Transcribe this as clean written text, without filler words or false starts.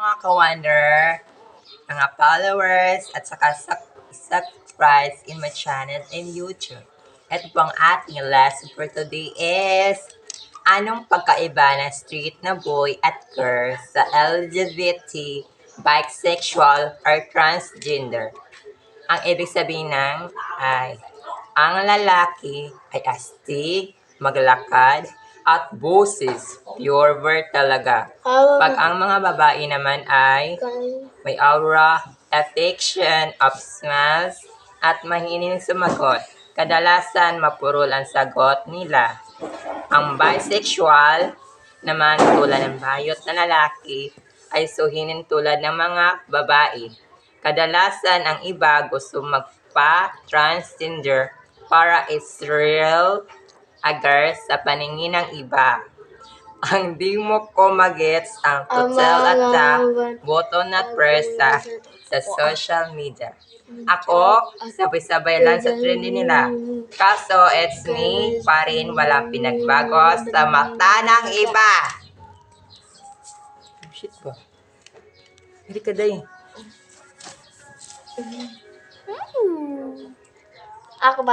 mga ka-wonder, mga followers, at saka subscribes in my channel in YouTube. Ito po ang ating lesson for today is anong pagkaiba ng street na boy at girl sa LGBT, bisexual, or transgender? Ang ibig sabihin ng ay ang lalaki ay astig, maglakad, at boses. Pure word talaga. Pag ang mga babae naman ay may aura, affection, of smiles, at mahining sumagot. Kadalasan mapurol ang sagot nila. Ang bisexual naman tulad ng bayot na lalaki ay suhinin tulad ng mga babae. Kadalasan ang iba gusto magpa-transgender para is-real agar sa paningin ng iba. Ang di mo ko magets ang tutel at sa button at presa sa social media. Ako, sabay-sabay lang sa trending nila. Kaso, it's me pa rin walang pinagbago sa mata ng iba. Shit ba? Hindi ka day. Ako ba?